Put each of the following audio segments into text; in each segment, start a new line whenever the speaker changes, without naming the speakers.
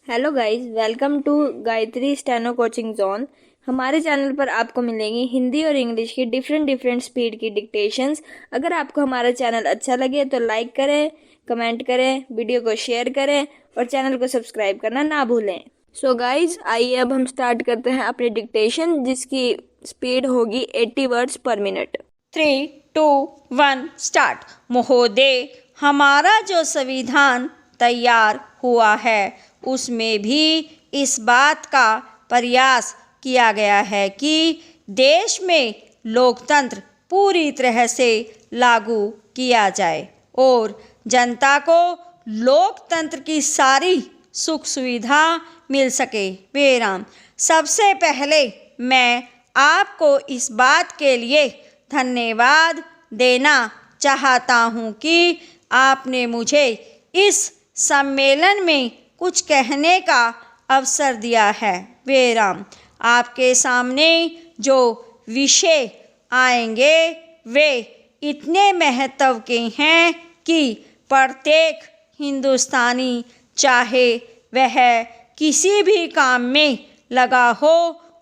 Hello guys, welcome to Gayatri steno coaching zone. हमारे channel पर आपको मिलेंगी हिंदी और इंग्लिश की डिफरेंट स्पीड की डिक्टेशंस। अगर आपको हमारा चैनल अच्छा लगे तो लाइक करें, कमेंट करें, वीडियो को शेयर करें और चैनल को सब्सक्राइब करना ना भूलें। सो गाइस, आइए अब हम स्टार्ट करते हैं अपनी डिक्टेशन, जिसकी स्पीड होगी 80 वर्ड्स पर मिनट।
3, 2, 1 स्टार्ट। महोदय, हमारा जो संविधान तैयार हुआ है उसमें भी इस बात का प्रयास किया गया है कि देश में लोकतंत्र पूरी तरह से लागू किया जाए और जनता को लोकतंत्र की सारी सुख सुविधा मिल सके। बेराम, सबसे पहले मैं आपको इस बात के लिए धन्यवाद देना चाहता हूँ कि आपने मुझे इस सम्मेलन में कुछ कहने का अवसर दिया है। बेराम, आपके सामने जो विषय आएंगे वे इतने महत्व के हैं कि प्रत्येक हिंदुस्तानी, चाहे वह किसी भी काम में लगा हो,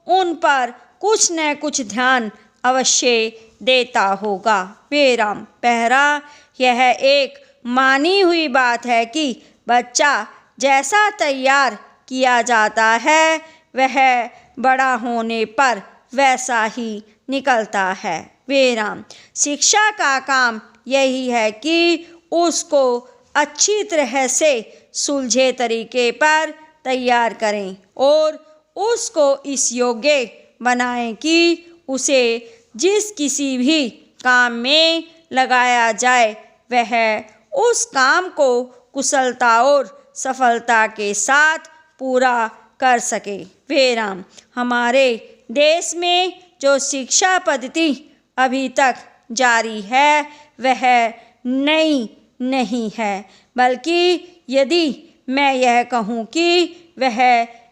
उन पर कुछ न कुछ ध्यान अवश्य देता होगा। बेराम, पहला, यह एक मानी हुई बात है कि बच्चा जैसा तैयार किया जाता है वह बड़ा होने पर वैसा ही निकलता है। बेराम, शिक्षा का काम यही है कि उसको अच्छी तरह से सुलझे तरीके पर तैयार करें और उसको इस योग्य बनाएं कि उसे जिस किसी भी काम में लगाया जाए वह उस काम को कुशलता और सफलता के साथ पूरा कर सके। बेराम, हमारे देश में जो शिक्षा पद्धति अभी तक जारी है वह नई नहीं है, बल्कि यदि मैं यह कहूँ कि वह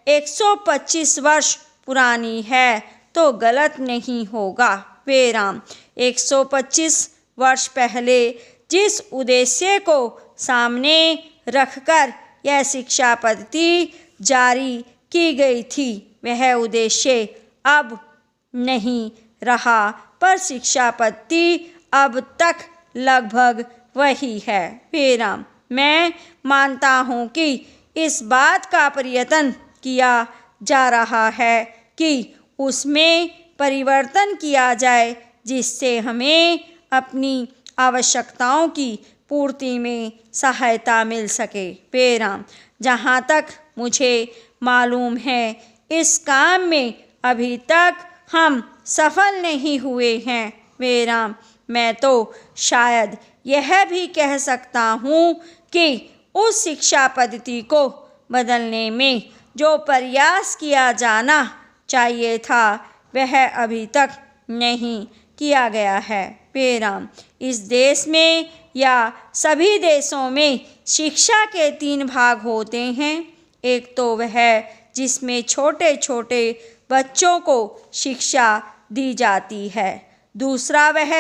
125 वर्ष पुरानी है तो गलत नहीं होगा। बेराम, 125 वर्ष पहले जिस उद्देश्य को सामने रखकर यह शिक्षा पद्धति जारी की गई थी वह उद्देश्य अब नहीं रहा, पर शिक्षा पद्धति अब तक लगभग वही है। बेराम, मैं मानता हूँ कि इस बात का प्रयत्न किया जा रहा है कि उसमें परिवर्तन किया जाए जिससे हमें अपनी आवश्यकताओं की पूर्ति में सहायता मिल सके। बेराम, जहाँ तक मुझे मालूम है इस काम में अभी तक हम सफल नहीं हुए हैं। बेराम, मैं तो शायद यह भी कह सकता हूँ कि उस शिक्षा पद्धति को बदलने में जो प्रयास किया जाना चाहिए था वह अभी तक नहीं किया गया है। बेराम, इस देश में या सभी देशों में शिक्षा के 3 भाग होते हैं। एक तो वह जिसमें छोटे छोटे बच्चों को शिक्षा दी जाती है, दूसरा वह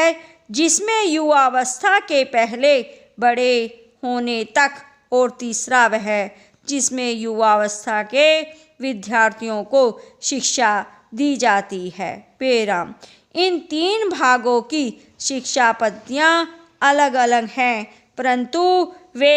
जिसमें युवावस्था के पहले बड़े होने तक, और तीसरा वह जिसमें युवावस्था के विद्यार्थियों को शिक्षा दी जाती है। बेराम, इन 3 भागों की शिक्षा पद्धतियाँ अलग अलग हैं, परंतु वे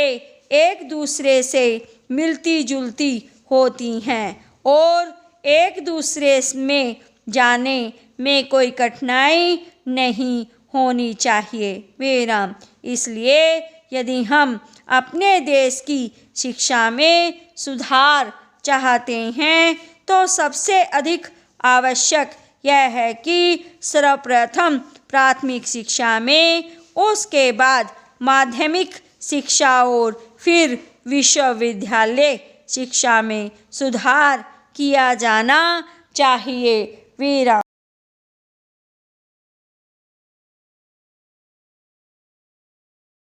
एक दूसरे से मिलती जुलती होती हैं और एक दूसरे में जाने में कोई कठिनाई नहीं होनी चाहिए। बेराम, इसलिए यदि हम अपने देश की शिक्षा में सुधार चाहते हैं तो सबसे अधिक आवश्यक यह है कि सर्वप्रथम प्राथमिक शिक्षा में, उसके बाद माध्यमिक शिक्षा और फिर विश्वविद्यालय शिक्षा में सुधार किया जाना चाहिए। बेराम।